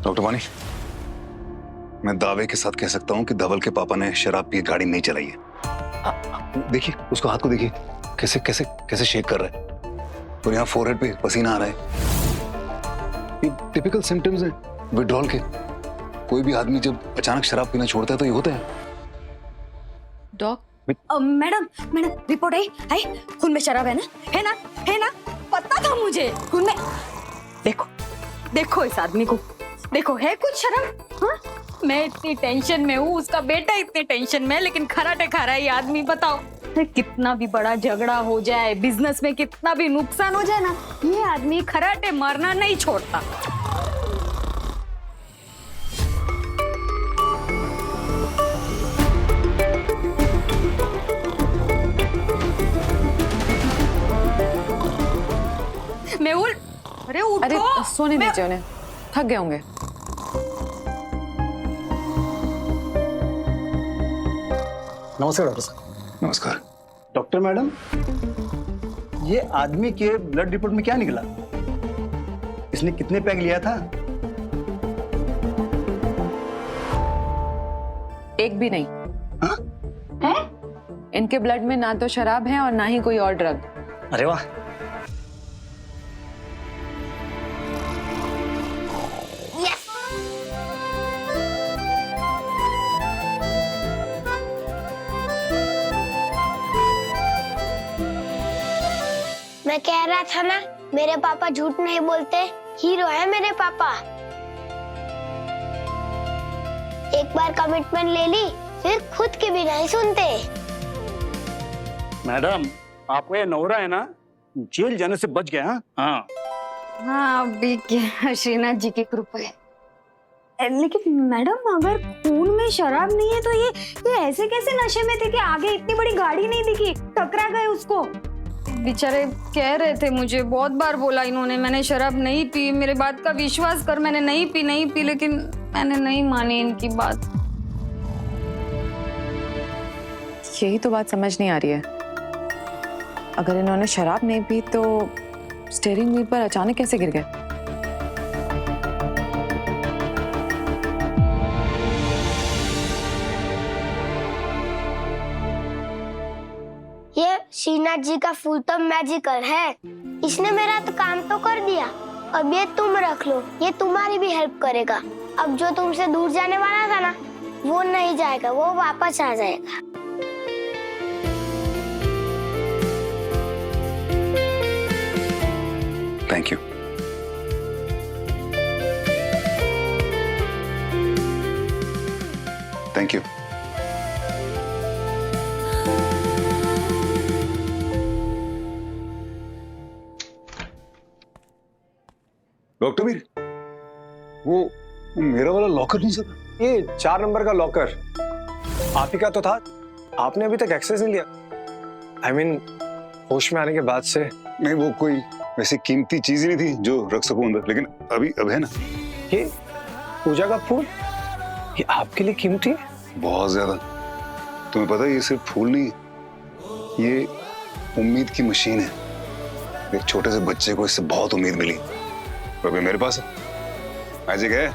Doctor वानी, मैं दावे के साथ कह सकता हूँ कि धवल के पापा ने शराब पी गाड़ी नहीं चलाई है। देखिए उसको, हाथ को देखिए, कैसे कैसे कैसे शेक कर रहा है और यहाँ फोरहेड पे पसीना आ रहा है। ये टिपिकल सिम्टम्स हैं विड्रॉल के। कोई भी आदमी जब अचानक शराब पीना छोड़ता है तो ये होता है। डॉक मैडम रिपोर्ट आई खून में शराब है ना? है ना? पता था मुझे खून में। देखो इस आदमी को, देखो है कुछ शराब? हाँ, मैं इतनी टेंशन में हूँ, उसका बेटा इतने टेंशन में, लेकिन खराटे खा रहा है ये आदमी। बताओ, कितना भी बड़ा झगड़ा हो जाए, बिजनेस में कितना भी नुकसान हो जाए ना, ये आदमी खराटे मारना नहीं छोड़ता। मेहुल, अरे उठो। अरे सोने दीजिए उन्हें, थक गए होंगे। नमस्कार डॉक्टर साहब। नमस्कार। डॉक्टर मैडम, ये आदमी के ब्लड रिपोर्ट में क्या निकला? इसने कितने पैग लिया था? एक भी नहीं। हाँ? इनके ब्लड में ना तो शराब है और ना ही कोई और ड्रग। अरे वाह। मैं कह रहा था ना, मेरे पापा झूठ नहीं बोलते, हीरो है मेरे पापा। एक बार कमिटमेंट ले ली, फिर खुद की भी नहीं सुनते। मैडम, आपको ये नौरा है ना, जेल जाने से बच गया। हाँ हाँ, अभी क्या श्रीनाथ जी की कृपा है। लेकिन मैडम, अगर खून में शराब नहीं है तो ये ऐसे कैसे नशे में थे कि आगे इतनी बड़ी गाड़ी नहीं दिखी, टकरा गए उसको? बेचारे कह रहे थे, मुझे बहुत बार बोला इन्होंने, मैंने शराब नहीं पी, मेरे बात का विश्वास कर, मैंने नहीं पी, लेकिन मैंने नहीं मानी इनकी बात। यही तो बात समझ नहीं आ रही है। अगर इन्होंने शराब नहीं पी तो स्टीयरिंग व्हील पर अचानक कैसे गिर गए? ये श्रीनाथ जी का फूल तो मैजिकल है। इसने मेरा तो काम तो कर दिया, अब ये तुम रख लो, ये तुम्हारी भी हेल्प करेगा। अब जो तुमसे दूर जाने वाला था ना, वो नहीं जाएगा, वो वापस आ जाएगा। Thank you. Thank you. Doctor Veer, वो मेरा वाला लॉकर नहीं सका। ये 4 नंबर का लॉकर आप ही का तो था, आपने अभी तक एक्सेस नहीं लिया। I mean, होश में आने के बाद से। नहीं, वो कोई वैसी कीमती चीज ही नहीं थी जो रख सकूं अंदर, लेकिन अब है ना। ये पूजा का फूल, ये आपके लिए कीमती है? बहुत ज्यादा। तुम्हें पता है, ये सिर्फ फूल नहीं, ये उम्मीद की मशीन है। एक छोटे से बच्चे को इससे बहुत उम्मीद मिली, अभी मेरे पास है। मैजिक है।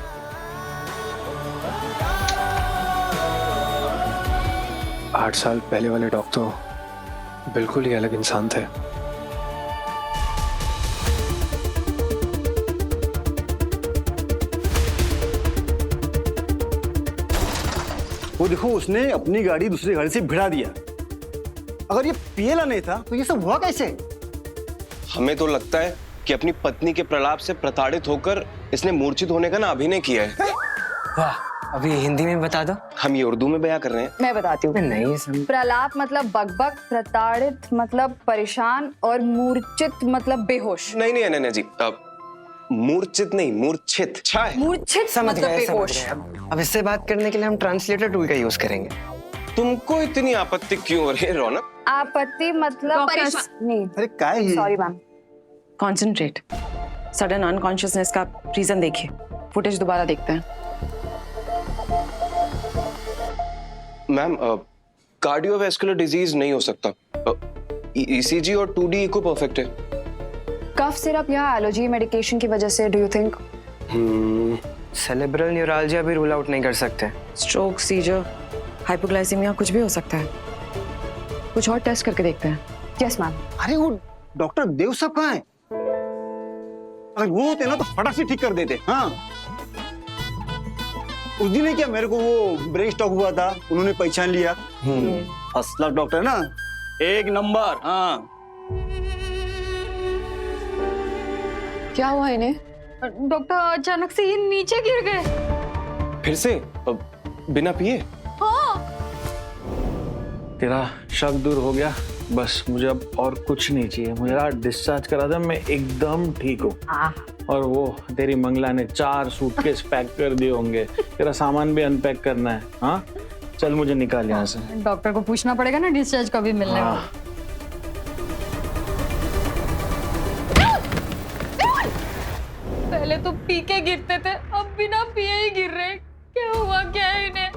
आठ साल पहले वाले डॉक्टर बिल्कुल ही अलग इंसान थे। वो देखो, उसने अपनी गाड़ी दूसरी गाड़ी से भिड़ा दिया। अगर ये पियला नहीं था तो ये सब हुआ कैसे? हमें तो लगता है कि अपनी पत्नी के प्रलाप से प्रताड़ित होकर इसने मूर्छित होने का ना अभिनय किया है। वाह, अभी हिंदी में बता दो। हम ये उर्दू में बयां कर रहे हैं। मैं बताती हूँ। नहीं समझ। प्रलाप मतलब बकबक, प्रताड़ित मतलब परेशान, और मूर्छित मतलब बेहोश। नहीं जी, मूर्छित नहीं, मूर्छित। अच्छा है। मूर्छित समझ मतलब गए, समझ बेहोश। गए। अब इससे बात करने के लिए हम ट्रांसलेटर टूल का यूज करेंगे। तुमको इतनी आपत्ति क्यों हो रही है रौनक? आपत्ति मतलब परेशान नहीं। अरे काय है? Sorry ma'am. Concentrate. Sudden unconsciousness का रीजन देखिए, फुटेज दोबारा देखते हैं। मैम, कार्डियोवैस्कुलर डिजीज नहीं हो सकता। ईसीजी और 2D इको परफेक्ट है। कफ सिरप या एलर्जी मेडिकेशन की वजह से do you think? Cerebral neuralgia भी रूल आउट नहीं कर सकते। स्ट्रोक, सीजर, हाइपोग्लाइसीमिया कुछ भी हो सकता है। कुछ और टेस्ट करके देखते हैं। Yes ma'am. अरे वो डॉक्टर देव साहब कहाँ है? अगर वो होते ना तो फटाक से ठीक कर देते। हाँ, उस दिन ही क्या मेरे को वो ब्रेन स्ट्रोक हुआ था, उन्होंने पहचान लिया। फर्स्ट क्लास डॉक्टर है ना, एक नंबर। हाँ, क्या हुआ इन्हें? डॉक्टर अचानक से ये नीचे गिर गए। फिर से बिना पिए? तेरा शक दूर हो गया, बस मुझे अब और कुछ नहीं चाहिए। मेरा डिस्चार्ज करा था, मैं एकदम ठीक हूँ। और वो तेरी मंगला ने 4 सूटकेस पैक कर दिए होंगे, तेरा सामान भी अनपैक करना है। हाँ चल मुझे निकाल यहाँ से। डॉक्टर को पूछना पड़ेगा ना डिस्चार्ज कभी मिलने वाला। हाँ। पहले तो पी के गिरते थे, अब बिना पिए ही गिर रहे। क्या हुआ क्या है इन्हें?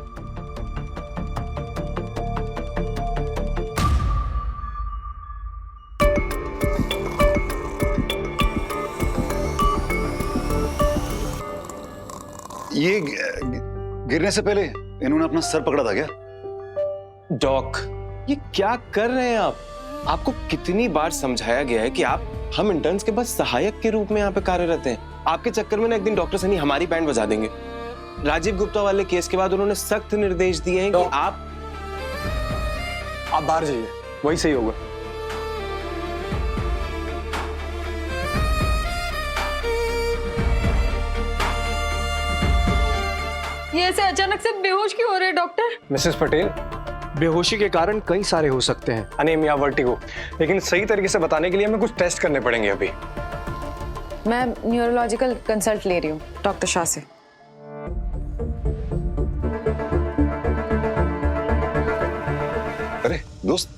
ये गिरने से पहले इन्होंने अपना सर पकड़ा था क्या? डॉक, ये क्या कर रहे हैं आप? आपको कितनी बार समझाया गया है कि हम इंटर्न्स के बस सहायक के रूप में यहाँ पे कार्यरत हैं। आपके चक्कर में ना एक दिन डॉक्टर सनी हमारी बैंड बजा देंगे। राजीव गुप्ता वाले केस के बाद उन्होंने सख्त निर्देश दिए हैं कि आप बाहर जाइए, वही सही होगा। ये ऐसे अचानक से बेहोश क्यों हो रहे हैं डॉक्टर? मिसेस पटेल, बेहोशी के कारण कई सारे हो सकते हैं, अनीमिया, वर्टिगो, लेकिन सही तरीके से बताने के लिए हमें कुछ टेस्ट करने पड़ेंगे अभी। मैं न्यूरोलॉजिकल कंसल्ट ले रही हूँ डॉक्टर शाह से। अरे दोस्त,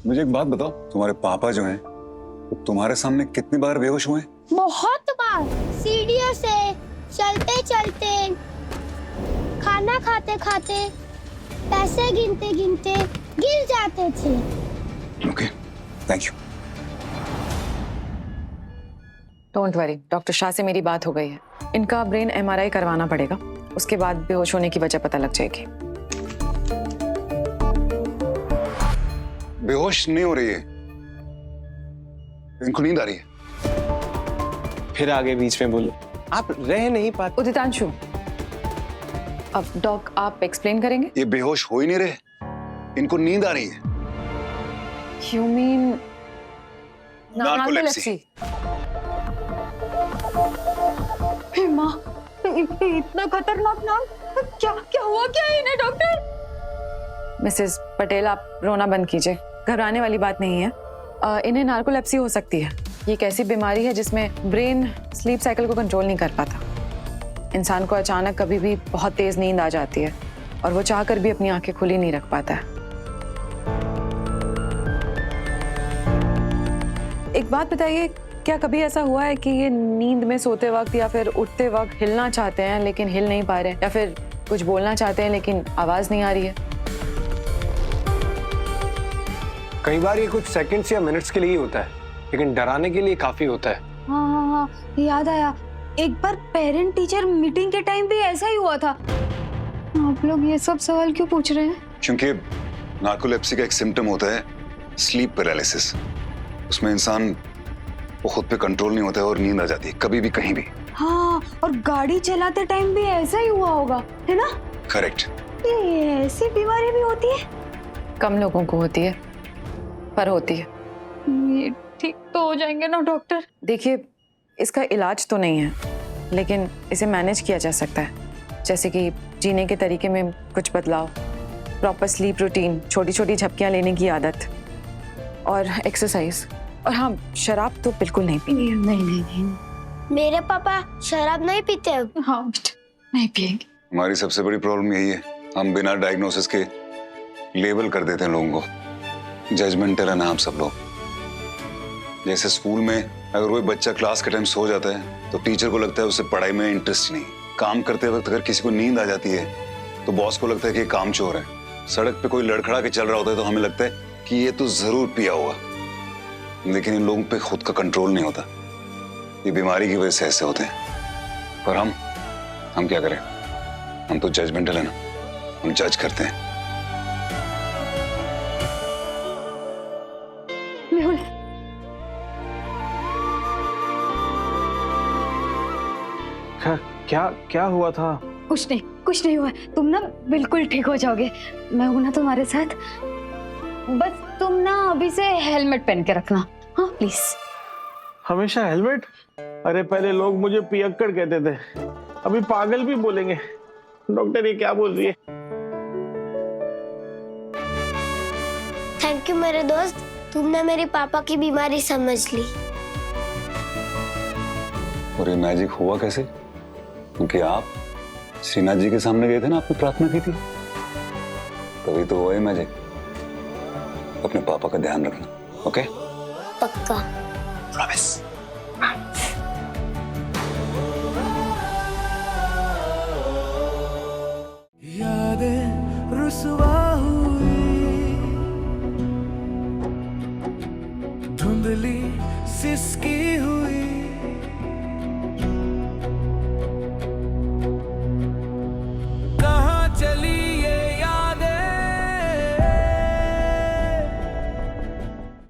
मुझे एक बात बताओ, तुम्हारे पापा जो हैं वो तुम्हारे सामने कितनी बार बेहोश हुए? बहुत बार, सीढ़ियों से, चलते चलते, खाना खाते खाते, पैसे गिनते गिनते गिर जाते थे। Okay, thank you. Don't worry, doctor Shah से मेरी बात हो गई है। इनका ब्रेन MRI करवाना पड़ेगा, उसके बाद बेहोश होने की वजह पता लग जाएगी। बेहोश नहीं हो रही है, इनको नींद आ रही है। फिर आगे बीच में बोलो, आप रह नहीं पाते। उदितांशु, अब डॉक आप एक्सप्लेन करेंगे? ये बेहोश हो ही नहीं रहे, इनको नींद आ रही है। You mean Narcolepsy. हे माँ, इतना खतरनाक नाम। क्या क्या हुआ क्या है इन्हें डॉक्टर? मिसेस पटेल, आप रोना बंद कीजिए, घबराने वाली बात नहीं है। इन्हें नार्कोलेप्सी हो सकती है। ये एक ऐसी बीमारी है जिसमें ब्रेन स्लीप साइकिल को कंट्रोल नहीं कर पाता। इंसान को अचानक कभी भी बहुत तेज नींद आ जाती है और वो चाहकर भी अपनी आंखें खुली नहीं रख पाता है। एक बात बताइए, क्या कभी ऐसा हुआ है कि ये नींद में सोते वक्त या फिर उठते वक्त हिलना चाहते हैं लेकिन हिल नहीं पा रहे, या फिर कुछ बोलना चाहते हैं लेकिन आवाज नहीं आ रही है? कई बार ये कुछ सेकंड्स या मिनट्स के लिए ही होता है, लेकिन डराने के लिए काफी होता है। हाँ, याद आया, एक बार पेरेंट टीचर मीटिंग के टाइम भी ऐसा ही हुआ था। आप लोग ये सब सवाल क्यों पूछ रहे हैं? क्योंकि नार्कोलेप्सी का एक सिम्टम होता है स्लीप पैरालिसिस। उसमें इंसान वो खुद पे कंट्रोल नहीं होता है और नींद आ जाती है कभी भी कहीं भी। हाँ, और गाड़ी चलाते टाइम भी ऐसा ही हुआ होगा, है ना? करेक्ट। ये ऐसी बीमारी भी होती है? कम लोगों को होती है, पर होती है। ये ठीक तो हो जाएंगे ना डॉक्टर? देखिए, इसका इलाज तो नहीं है, लेकिन इसे मैनेज किया जा सकता है। जैसे कि जीने के तरीके में कुछ बदलाव, प्रॉपर स्लीप रूटीन, छोटी छोटी झपकियां लेने की आदत और एक्सरसाइज। और हाँ, शराब तो बिल्कुल नहीं पीनी है। नहीं। मेरे पापा शराब नहीं पीते अब। हाँ बेटा, नहीं पिएंगे। हमारी सबसे बड़ी प्रॉब्लम यही है, हम बिना डायग्नोसिस के लेबल कर देते हैं लोगों को। जजमेंटल है ना हम सब लोग। जैसे स्कूल में अगर कोई बच्चा क्लास के टाइम सो जाता है तो टीचर को लगता है उसे पढ़ाई में इंटरेस्ट नहीं। काम करते वक्त अगर किसी को नींद आ जाती है तो बॉस को लगता है कि काम चोर है। सड़क पे कोई लड़खड़ा के चल रहा होता है तो हमें लगता है कि ये तो जरूर पिया होगा। लेकिन इन लोगों पे खुद का कंट्रोल नहीं होता। ये बीमारी की वजह से ऐसे होते हैं। पर हम क्या करें, हम तो जजमेंटल है ना, हम जज करते हैं। मेहुल, क्या क्या हुआ था? कुछ नहीं हुआ। तुम ना बिल्कुल ठीक हो जाओगे। मैं हूं ना तुम्हारे साथ। बस तुम ना अभी से हेलमेट पहन के रखना, हाँ प्लीज। हमेशा हेलमेट? अरे पहले लोग मुझे पियक्कड़ कहते थे, अभी पागल भी बोलेंगे। डॉक्टर ये क्या बोल रही है? थैंक यू मेरे दोस्त, तुमने मेरे पापा की बीमारी समझ ली। और ये मैजिक हुआ कैसे? क्योंकि आप श्रीनाथ जी के सामने गए थे ना, आपने प्रार्थना की थी, तभी तो हुआ ये मैजिक। अपने पापा का ध्यान रखना, ओके? पक्का। प्रॉमिस। यादें रुसवा हुई, धुंधली सिसकी हुई।